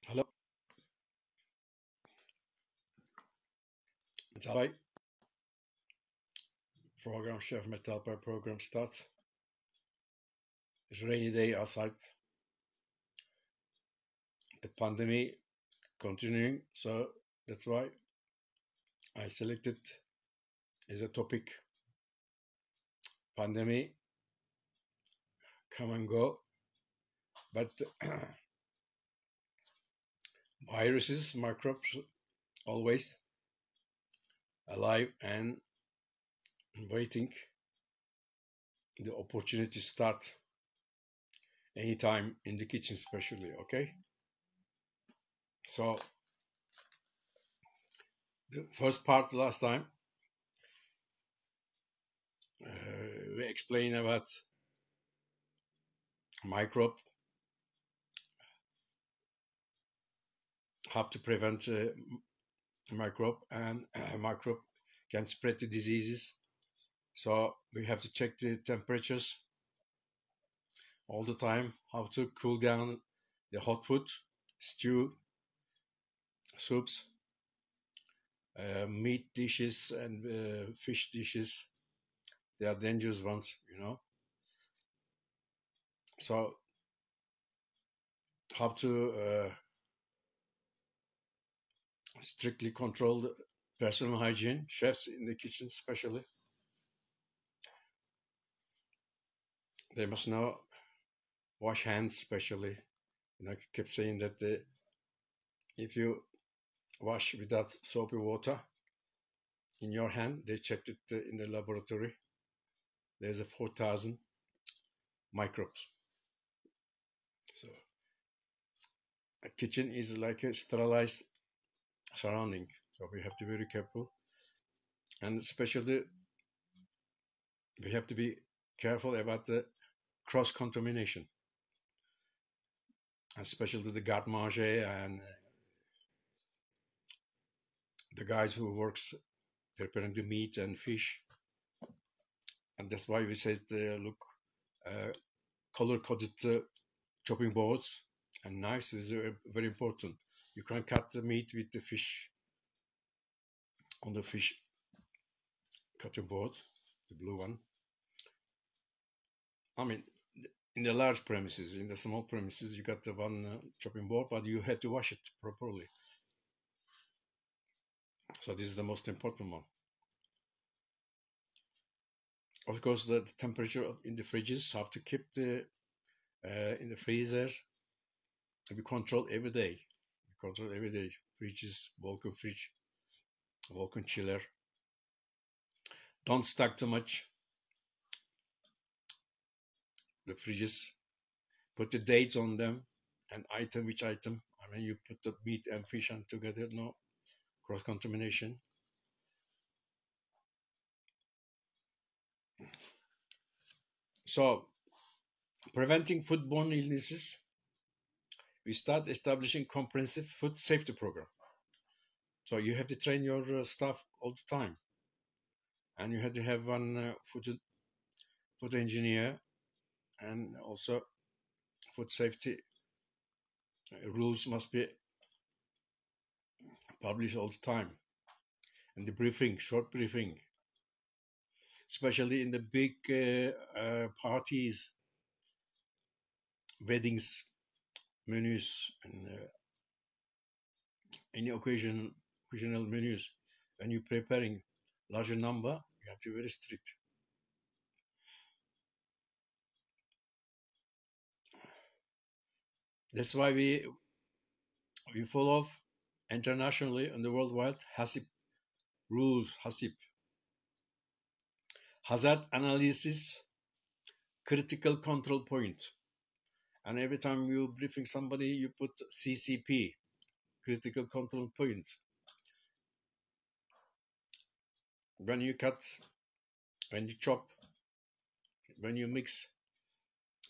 Hello, it's ALPAY. Program chef Mete ALPAY program starts. It's a rainy day outside. The pandemic continuing, so that's why I selected as a topic pandemic come and go, but viruses, microbes always alive and waiting the opportunity to start anytime in the kitchen, especially. Okay, so the first part last time we explained about microbe, how to prevent microbe, and microbe can spread the diseases. So we have to check the temperatures all the time, how to cool down the hot food, stew, soups, meat dishes and fish dishes. They are dangerous ones. So how to strictly control the personal hygiene, chefs in the kitchen especially. They must know wash hands especially. I kept saying that if you wash without soapy water in your hand, they checked it in the laboratory. There's a 4,000 microbes. So a kitchen is like a sterilized surrounding. So we have to be very careful. And especially we have to be careful about the cross-contamination. Especially the garde-manger and the guys who works preparing the meat and fish. And that's why we said, look, color-coded chopping boards and knives is very important. You can cut the meat with the fish on the fish cutting board, the blue one. I mean, in the large premises, in the small premises, you got the one chopping board, but you have to wash it properly. So this is the most important one. Of course, the temperature in the fridges have to keep the in the freezer. We control every day. Fridges, Vulcan fridge, Vulcan chiller. Don't stack too much. The fridges. Put the dates on them and which item. I mean, you put the meat and fish on together. No cross contamination. So, preventing foodborne illnesses, we start establishing comprehensive food safety program. So you have to train your staff all the time, and you have to have one food engineer, and also food safety rules must be published all the time, and the briefing, short briefing, especially in the big parties, weddings, menus, and any occasional menus. When you're preparing larger number, you have to be very strict. That's why we follow internationally and the worldwide HACCP rules. HACCP, hazard analysis, critical control point. And every time you're briefing somebody, you put CCP, critical control point. When you cut, when you chop, when you mix,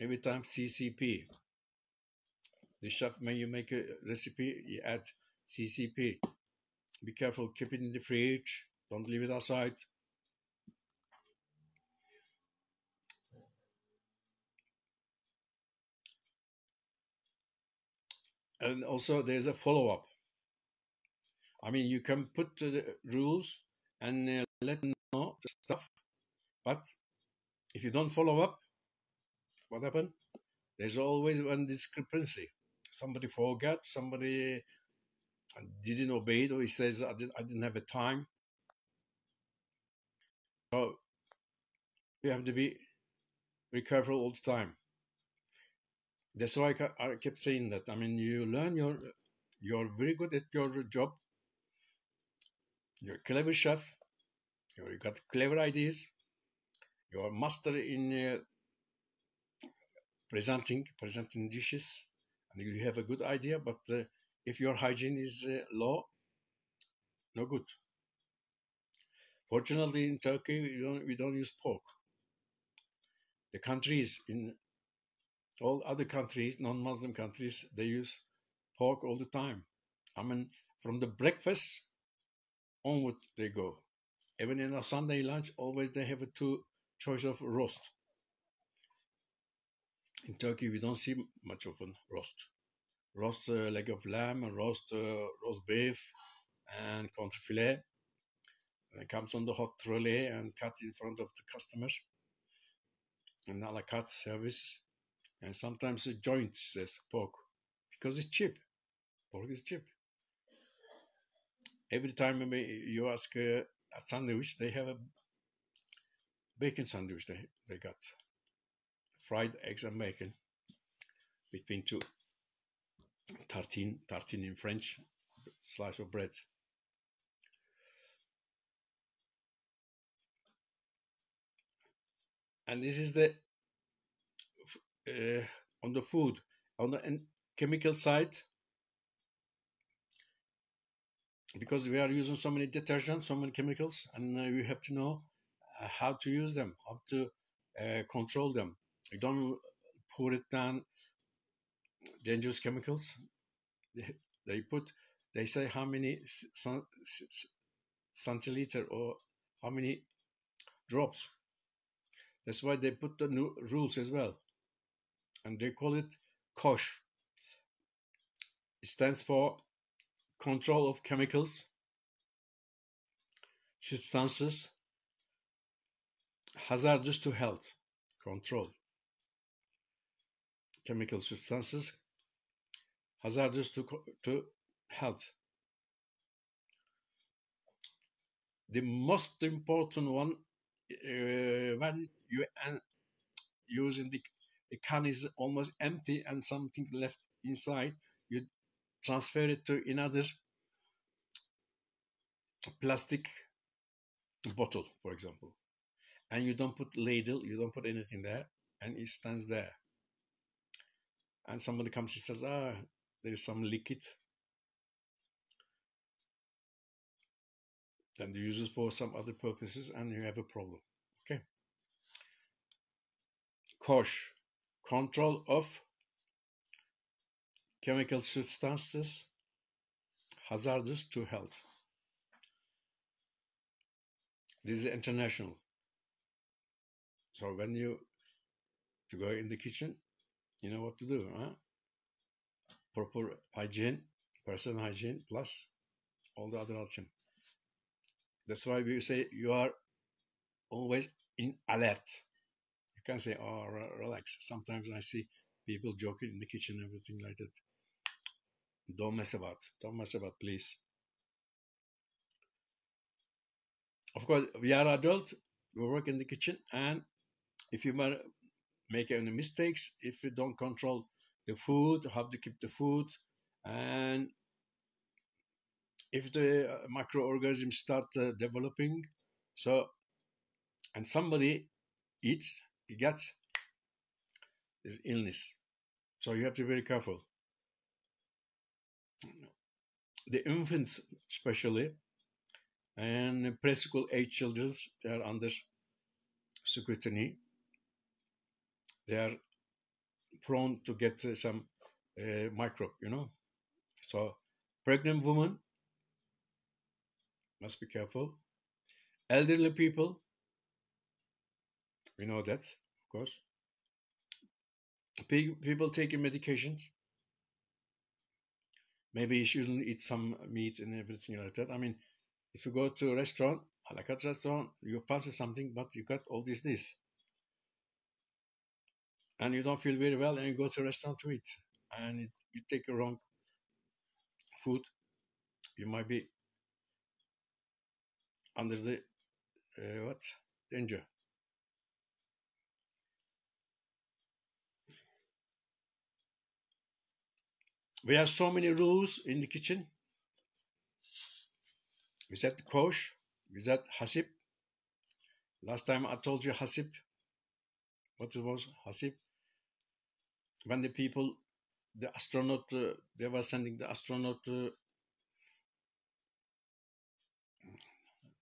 every time CCP. The chef, when you make a recipe, you add CCP. Be careful, keep it in the fridge, don't leave it outside. And also there's a follow-up. I mean, you can put the rules and let them know the stuff, but if you don't follow up, what happened? There's always one discrepancy. Somebody forgot, somebody didn't obey it, or he says, I didn't have a time. So you have to be very careful all the time. That's why I kept saying that. I mean, you learn you're very good at your job. You're a clever chef. You got clever ideas. You're a master in presenting dishes, and you have a good idea. But if your hygiene is low, no good. Fortunately, in Turkey, we don't use pork. The countries in all other countries, non-Muslim countries, they use pork all the time. I mean, from the breakfast onward they go. Even in a Sunday lunch, always they have a two choice of roast. In Turkey, we don't see much of a roast. Roast leg of lamb, and roast beef, and contrafilet. And it comes on the hot trolley and cut in front of the customers. And a la carte service. And sometimes a joint says pork, because it's cheap. Pork is cheap. Every time you ask a sandwich, they have a bacon sandwich. They got fried eggs and bacon between two. Tartine in French, slice of bread. And this is the on the food, on the chemical side, because we are using so many detergents, so many chemicals, and we have to know how to use them, how to control them. You don't pour it down dangerous chemicals. They say how many centiliter or how many drops. That's why they put the new rules as well. And they call it KOSH. It stands for Control of Chemicals, Substances, Hazardous to Health. Control. Chemical substances, hazardous to health. The most important one, when you using the can is almost empty and something left inside, you transfer it to another plastic bottle, for example, and you don't put ladle, you don't put anything there, and it stands there. And somebody comes and says, there is some liquid, and you use it for some other purposes, and you have a problem. Okay. KOSH, Control of Chemical Substances, Hazardous to Health. This is international. So when you to go in the kitchen, you know what to do, huh? Proper hygiene, personal hygiene, plus all the other options. That's why we say you are always in alert. You can't say, oh, relax. Sometimes I see people joking in the kitchen, everything like that. Don't mess about. Don't mess about, please. Of course, we are adults. We work in the kitchen, and if you make any mistakes, if you don't control the food, how to keep the food, and if the microorganisms start developing, so, and somebody eats, he gets this illness. So you have to be very careful. The infants, especially, and preschool age children, they are under scrutiny. They are prone to get some microbe, So pregnant women must be careful. Elderly people, we know that, of course. People taking medications, maybe you shouldn't eat some meat and everything like that. I mean, if you go to a restaurant, a la carte restaurant, you fancy something, but you got all this, and you don't feel very well, and you go to a restaurant to eat, and you take a wrong food, you might be under the what danger. We have so many rules in the kitchen. We said kosh, we said hasip. Last time I told you hasip. What it was hasip? When the people, the astronaut, they were sending the astronaut to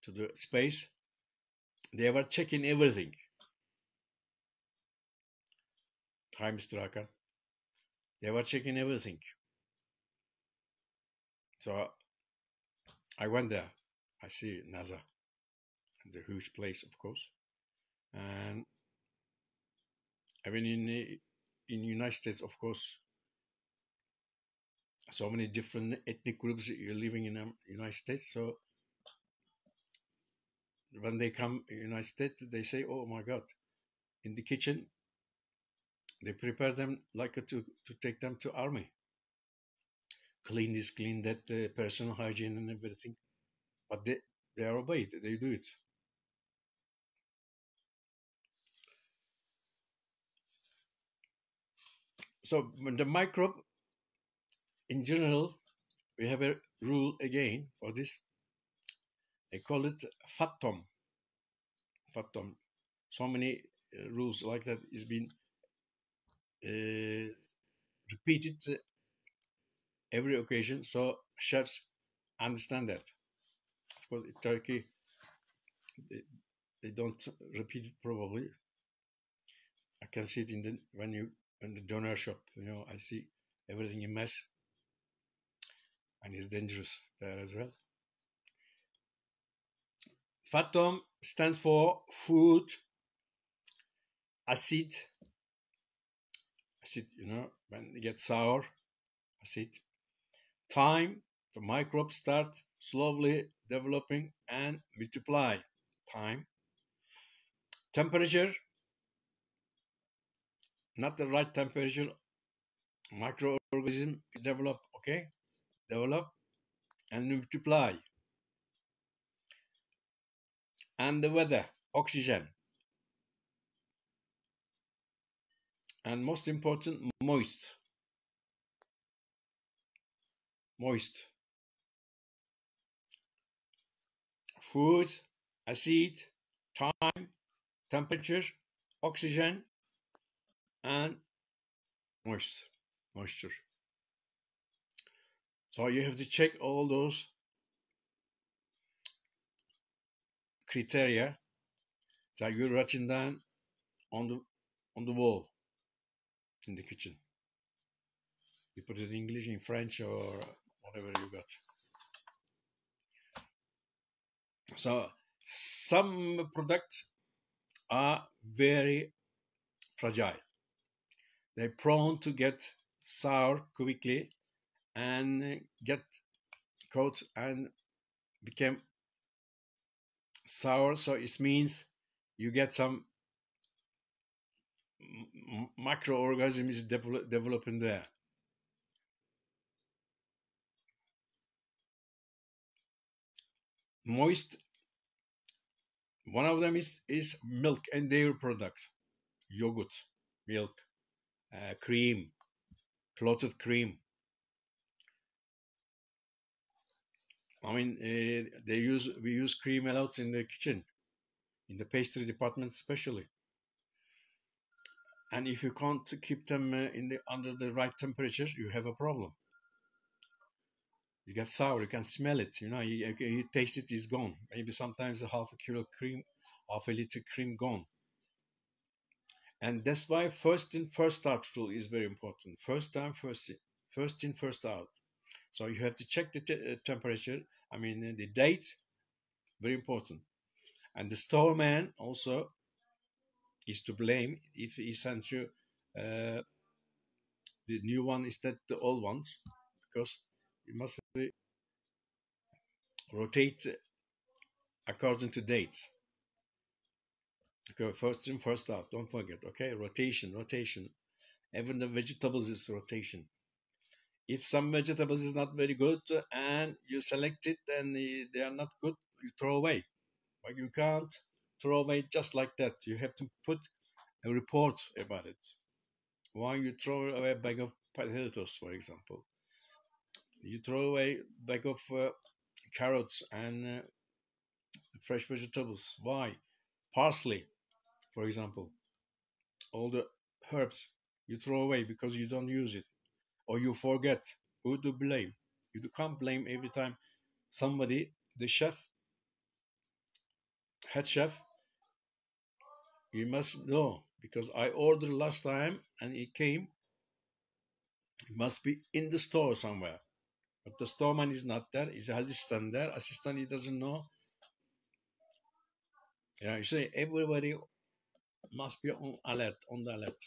the space. They were checking everything. Hi, Mr. Hakan. They were checking everything. So I went there. I see NASA, the huge place, of course. And I mean, in United States, of course, so many different ethnic groups living in the United States. So when they come to the United States, they say, "Oh my God!" In the kitchen, they prepare them like to take them to army. Clean this, clean that, personal hygiene and everything. But they are obeyed. They do it. So the microbe, in general, we have a rule again for this. They call it fatom. Fatom. So many rules like that is being repeated every occasion, so chefs understand that. Of course, in Turkey, they don't repeat it probably. I can see it in the doner shop. I see everything in mess, and it's dangerous there as well. Fatom stands for food acid. Acid, when it gets sour, acid. Time, the microbes start slowly developing and multiply. Time. Temperature, not the right temperature. Microorganism develop, okay? Develop and multiply. And the weather, oxygen. And most important, moist. Moist. Food, acid, time, temperature, oxygen, and moisture. So you have to check all those criteria that you're writing down on the wall in the kitchen. You put it in English, in French, or whatever you got. So some products are very fragile. They're prone to get sour quickly and get caught and become sour. So it means you get some microorganisms developing there. Moist, one of them is milk and dairy products, yogurt, milk, cream, clotted cream. I mean, we use cream a lot in the kitchen, in the pastry department especially. And if you can't keep them under the right temperature, you have a problem. You get sour, you can smell it, you taste it, it's gone. Maybe sometimes a half a kilo cream, half a liter cream gone. And that's why first in, first out rule is very important. First time, first in, first out. So you have to check the temperature, the date, very important. And the store man also is to blame if he sends you the new one instead of the old ones, because You must rotate according to dates. Okay, first in, first out. Don't forget. Okay, rotation. Even the vegetables is rotation. If some vegetables is not very good and you select it and they are not good, you throw away. But you can't throw away just like that. You have to put a report about it. Why you throw away a bag of potatoes, for example? You throw away a bag of carrots and fresh vegetables. Why? Parsley, for example. All the herbs you throw away because you don't use it or you forget. Who to blame? You can't blame every time somebody, the chef, head chef. You must know because I ordered last time and it came. It must be in the store somewhere. But the storeman is not there. It's assistant there. Assistant, he doesn't know. Yeah, you say everybody must be on alert, on the alert.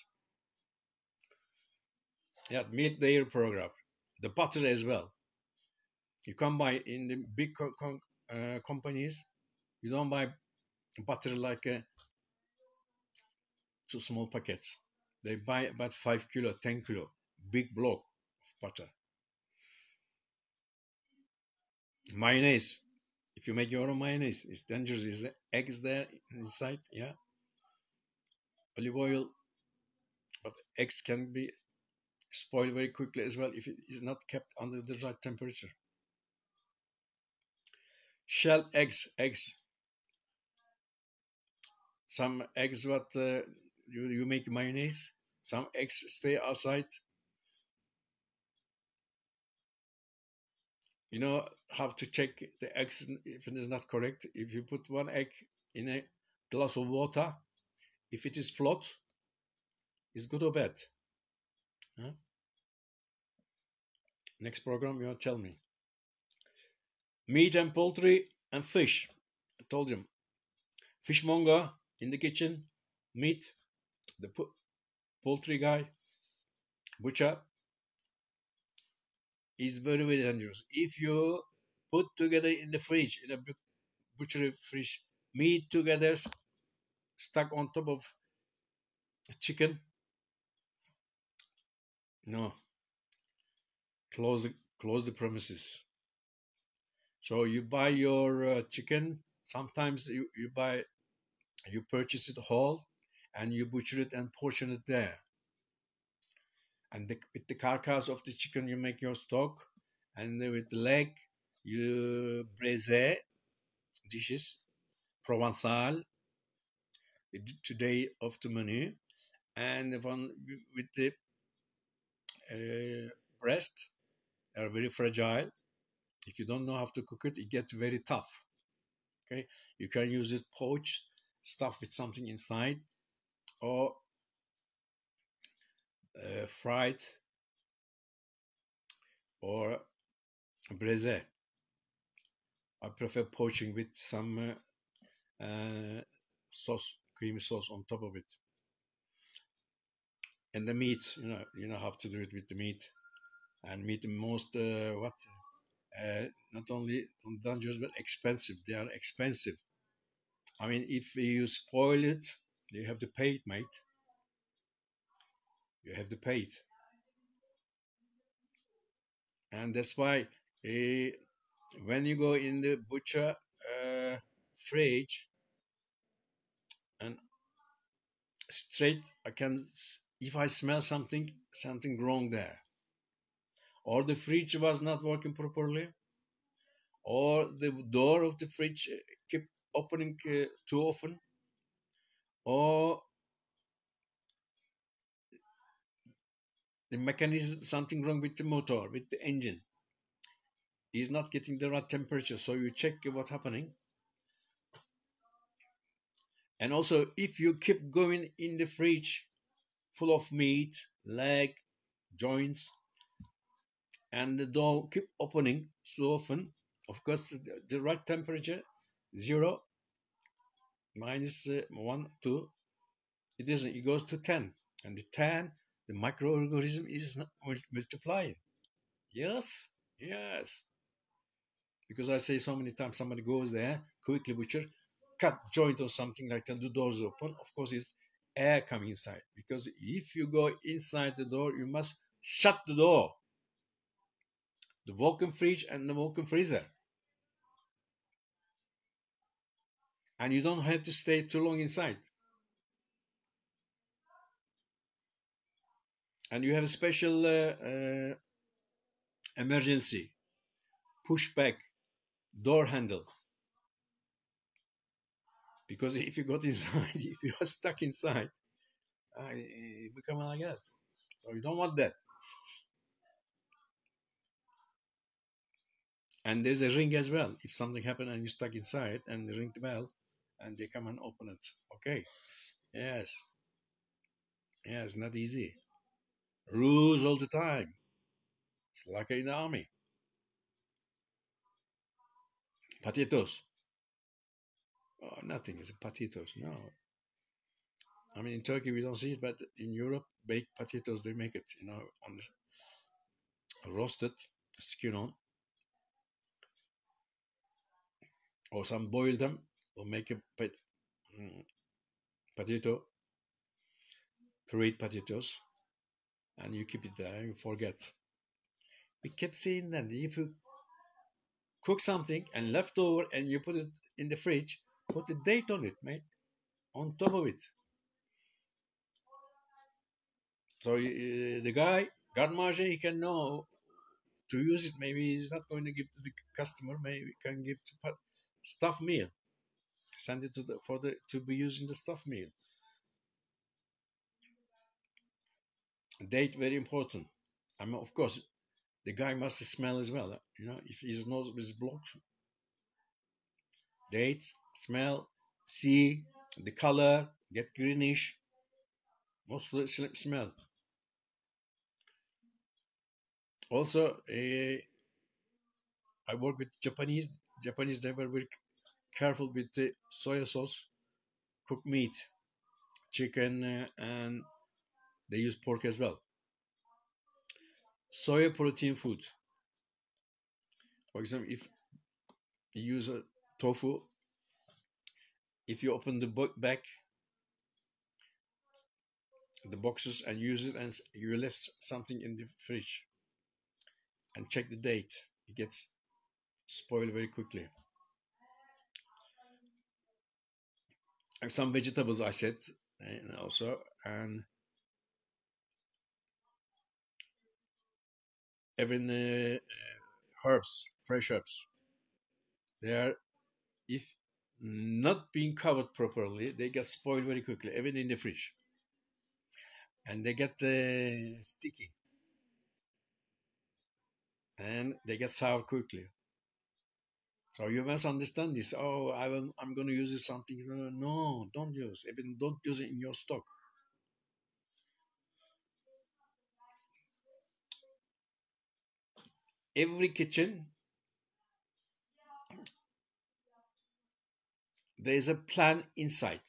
Yeah, meet their program. The butter as well. You can buy in the big companies. You don't buy butter like 2 small packets. They buy about 5 kilo, 10 kilo, big block of butter. Mayonnaise. If you make your own mayonnaise, it's dangerous. Is eggs there inside? Yeah. Olive oil, but eggs can be spoiled very quickly as well if it is not kept under the right temperature. Shelled eggs. Some eggs what you make mayonnaise. Some eggs stay outside. You know how to check the eggs if it is not correct. If you put one egg in a glass of water, if it is float, it's good or bad. Huh? Next program, you tell me. Meat and poultry and fish. I told him. Fishmonger in the kitchen, meat, the poultry guy, butcher, is very, very dangerous. If you put together in the fridge, in a butchery fridge, meat together, stuck on top of chicken, no, close the premises. So you buy your chicken. Sometimes you purchase it whole, and you butcher it and portion it there. And with the carcass of the chicken, you make your stock, and with the leg, you braise dishes, Provençal, today of the menu, and with the breast, are very fragile. If you don't know how to cook it, it gets very tough. Okay, you can use it poached, stuffed with something inside, or fried, or braise. I prefer poaching with some sauce, creamy sauce on top of it. And the meat, you know how to do it with the meat. And meat, most not only dangerous but expensive. They are expensive. I mean, if you spoil it, you have to pay it, mate. You have to pay it. And that's why when you go in the butcher fridge, and straight, if I smell something wrong there, or the fridge was not working properly, or the door of the fridge kept opening too often, or the mechanism, something wrong with the motor, with the engine, is not getting the right temperature. So you check what's happening. And also, if you keep going in the fridge full of meat, leg, joints, and the door keep opening so often, of course, the right temperature, 0, minus 1, 2, it isn't. It goes to 10. And the 10, the microorganism is not multiplying. Yes? Yes. Because I say so many times, somebody goes there, quickly butcher, cut joint or something like that, the doors open. Of course, it's air coming inside. Because if you go inside the door, you must shut the door. The vacuum fridge and the vacuum freezer. And you don't have to stay too long inside. And you have a special emergency pushback door handle. Because if you got inside, if you are stuck inside, it become like that. So you don't want that. And there's a ring as well. If something happened and you're stuck inside, and they ring the bell, and they come and open it. Okay. Yes. Yes, not easy. Rules all the time. It's like in the army. Potatoes. Oh, nothing is potatoes. No. I mean, in Turkey we don't see it, but in Europe, baked potatoes they make it. On the roasted, skin on, or some boil them, or make a potato, pureed potatoes, and you keep it there and you forget. We kept saying that if you cook something and leftover and you put it in the fridge, put the date on it, mate, on top of it. So the guy, garde he can know to use it. Maybe he's not going to give to the customer. Maybe he can give to stuff meal. Send it to be used in the stuff meal. Date very important. I mean, of course, the guy must smell as well. If his nose is blocked, dates, smell, see the color, get greenish. Mostly smell. Also, I work with Japanese. Japanese, they were very careful with the soy sauce, cooked meat, chicken, and they use pork as well. Soy protein food. For example, if you use a tofu, if you open the back, the boxes, and use it, and you left something in the fridge, and check the date, it gets spoiled very quickly. And some vegetables I said, and also, and even herbs, fresh herbs. They are, if not being covered properly, they get spoiled very quickly, even in the fridge, and they get sticky, and they get sour quickly. So you must understand this. Oh, I'm going to use something. No, don't use. Even don't use it in your stock. Every kitchen, there is a plan inside.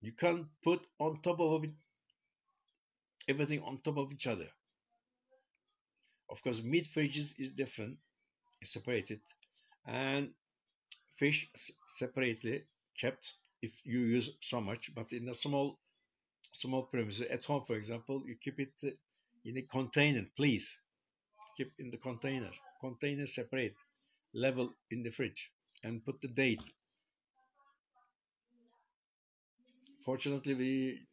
You can't put on top of it everything on top of each other. Of course, meat fridges is different, it's separated, and fish separately kept if you use so much. But in a small premises at home, for example, you keep it in a container. Please keep in the container separate, level in the fridge, and put the date. Fortunately,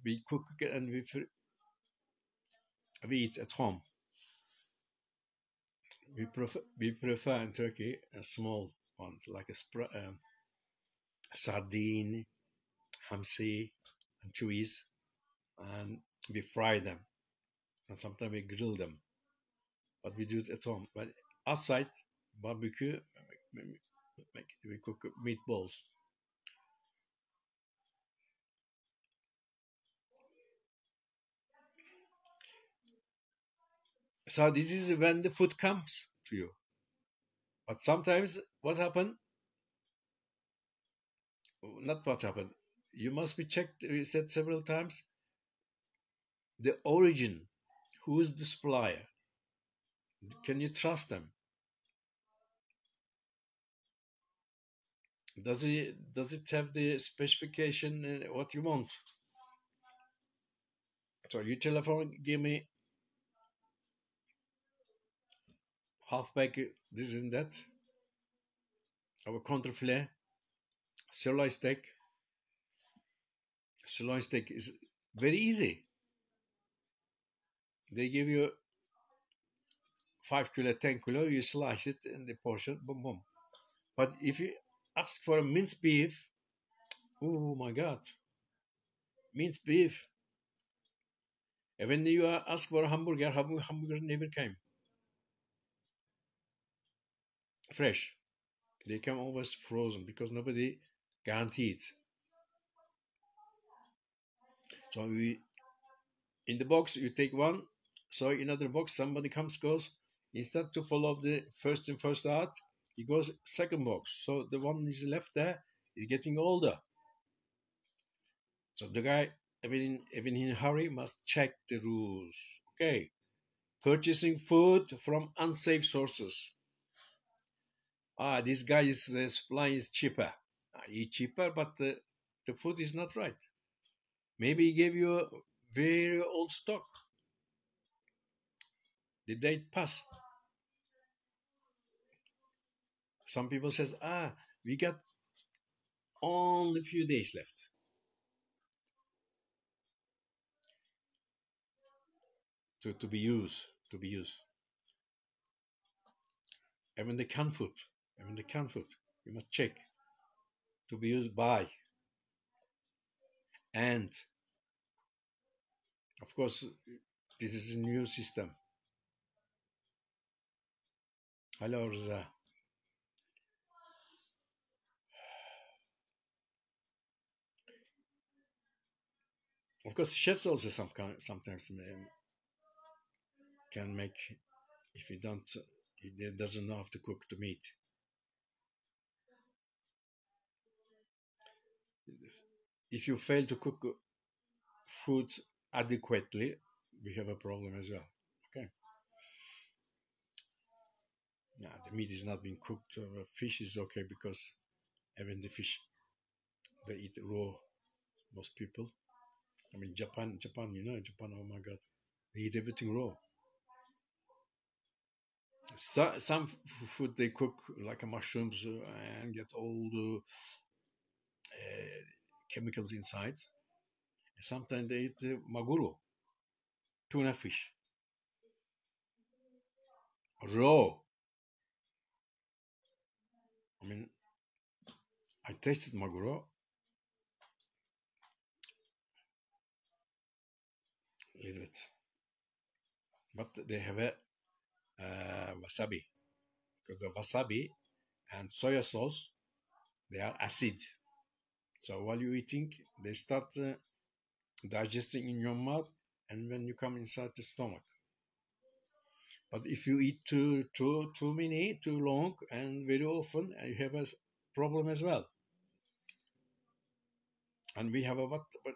we cook and we eat at home. We prefer in Turkey a small ones like a sardine, hamsi, anchovies, and we fry them, and sometimes we grill them. But we do it at home. But outside barbecue, we cook meatballs. So this is when the food comes to you. But sometimes what happened? Not what happened. You must be checked. We said several times the origin. Who is the supplier? Can you trust them? Does it have the specification what you want? So your telephone give me half bag this and that, our counterfeit sirloin steak. Sirloin steak is very easy. They give you 5 kilo, 10 kilo, you slice it in the portion, boom, boom. But if you ask for a minced beef, oh my God, minced beef. And when you ask for a hamburger, hamburger never came fresh. They come always frozen because nobody guaranteed. So in the box you take one, so in another box somebody goes, instead to follow the first in first out, he goes second box. So the one is left there is getting older. So the guy, even in a hurry, must check the rules. Okay, purchasing food from unsafe sources. This guy is supplying is cheaper. He's cheaper, but the food is not right. Maybe he gave you a very old stock. The date passed. Some people says, we got only a few days left. To be used. Even the canned food, you must check to be used by. And of course, this is a new system. Hello, Rza. Of course, chefs also sometimes can make, if he doesn't know how to cook the meat. If you fail to cook food adequately, we have a problem as well. Okay. Yeah, the meat is not being cooked. Fish is okay because even the fish they eat raw. Most people. I mean, Japan. Oh my God, they eat everything raw. So, some food they cook like mushrooms and get all the chemicals inside. Sometimes they eat maguro, tuna fish, raw. I mean, I tasted maguro. A little bit, but they have a wasabi, because the wasabi and soya sauce they are acid. So while you're eating, they start digesting in your mouth, and when you come inside the stomach. But if you eat too many, too long, and very often, you have a problem as well. And we have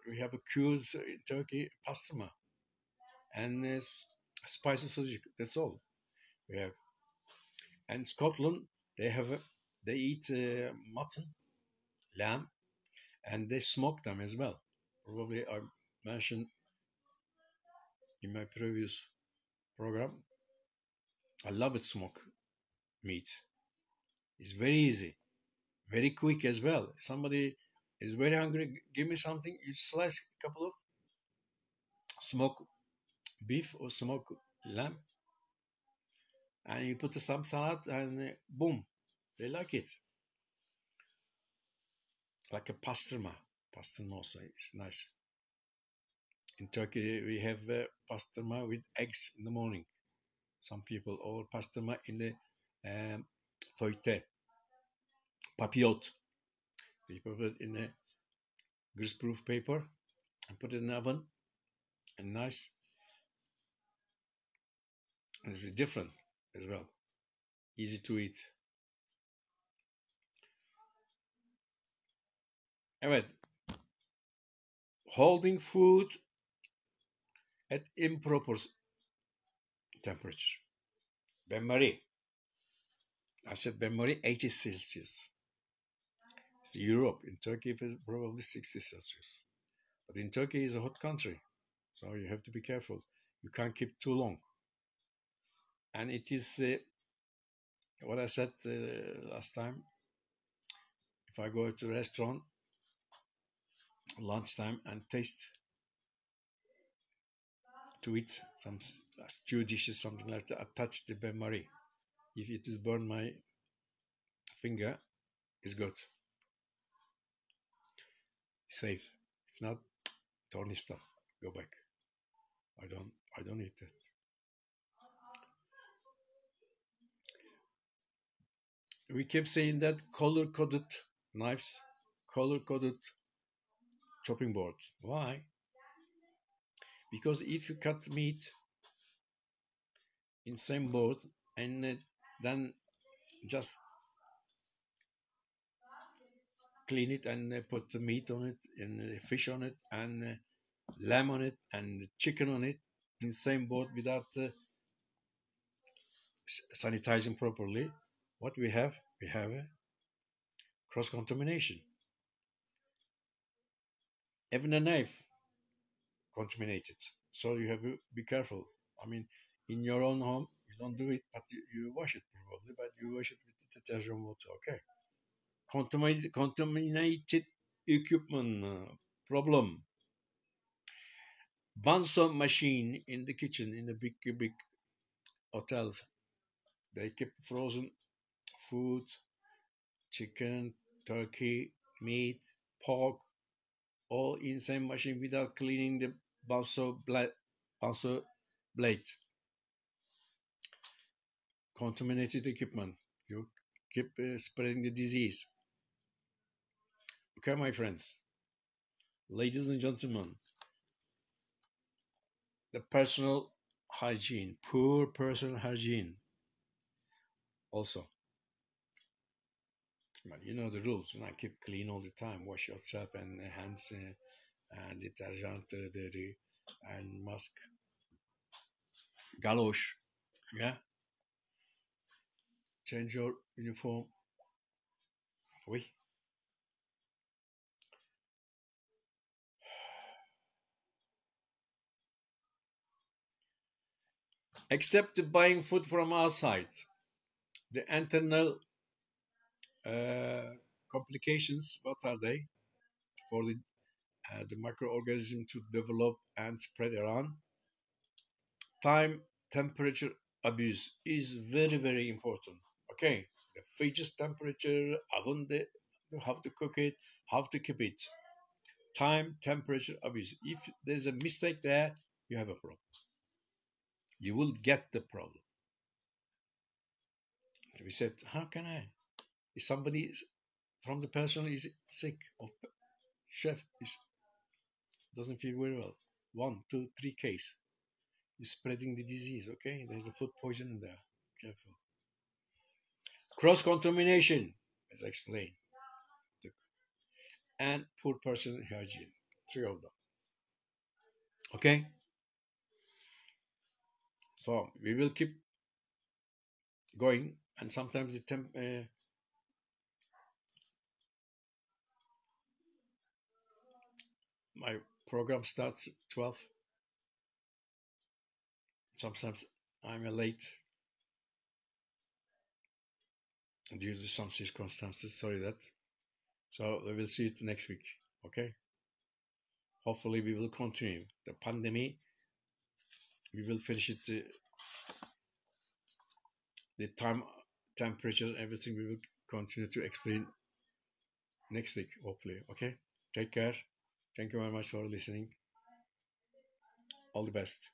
we have a cured in Turkey pastırma and spicy sausage. That's all we have. And Scotland, they eat mutton, lamb, and they smoke them as well. Probably I mentioned in my previous program. I love it, smoke meat. It's very easy, very quick as well. Somebody is very hungry, give me something. You slice a couple of smoked beef or smoked lamb, and you put some salad, and boom, they like it. Like a pastırma. Pastırma also is nice. In Turkey, we have pastırma with eggs in the morning. Some people, or pastırma in the feuille, papillot. We put it in a greaseproof paper and put it in the oven, and nice. And it's different as well. Easy to eat. Evet. Holding food at improper temperature. bain-marie. I said bain-marie, 80 Celsius. It's Europe. In Turkey, it's probably 60 Celsius. But in Turkey, it's a hot country. So you have to be careful. You can't keep too long. And it is what I said last time. If I go to a restaurant, lunchtime, and taste to eat some stew dishes, something like that, I touch the bain-marie. If it is burn my finger, it's good. Safe. If not, tornista. Go back. I don't eat that. We kept saying that color-coded knives, color-coded chopping board. Why? Because if you cut meat in same board and then just clean it and put the meat on it and fish on it and lamb on it and chicken on it in same board without sanitizing properly, what we have a cross contamination. Even a knife contaminated. So you have to be careful. I mean, in your own home, you don't do it, but you wash it probably, but you wash it with the detergent water. Okay. Contaminated equipment problem. Banso machine in the kitchen in the big hotels. They keep frozen food, chicken, turkey, meat, pork, all in same machine without cleaning the balso blade. Contaminated equipment. You keep spreading the disease. Okay, my friends, ladies and gentlemen, the personal hygiene, poor personal hygiene. Also, but you know the rules. You know, keep clean all the time. Wash yourself and hands and detergent and mask, galosh. Yeah, change your uniform. Oui. Except buying food from outside, the internal complications. What are they for the microorganism to develop and spread around? Time, temperature abuse is very important. Okay, the fridge's temperature, oven, how to cook it, how to keep it. Time, temperature abuse. If there's a mistake there, you have a problem. You will get the problem. We said, how can I? If somebody from the personal is sick or chef doesn't feel very well, 1, 2, 3 case, you're spreading the disease. Okay, there's a food poisoning there. Careful. Cross contamination, as I explained, and poor personal hygiene. 3 of them. Okay, so we will keep going, and sometimes my program starts 12. Sometimes I'm late due to some circumstances. Sorry that. So we will see it next week. Okay. Hopefully we will continue the pandemic. We will finish it. The time, temperature, everything. We will continue to explain next week. Hopefully. Okay. Take care. Thank you very much for listening. All the best.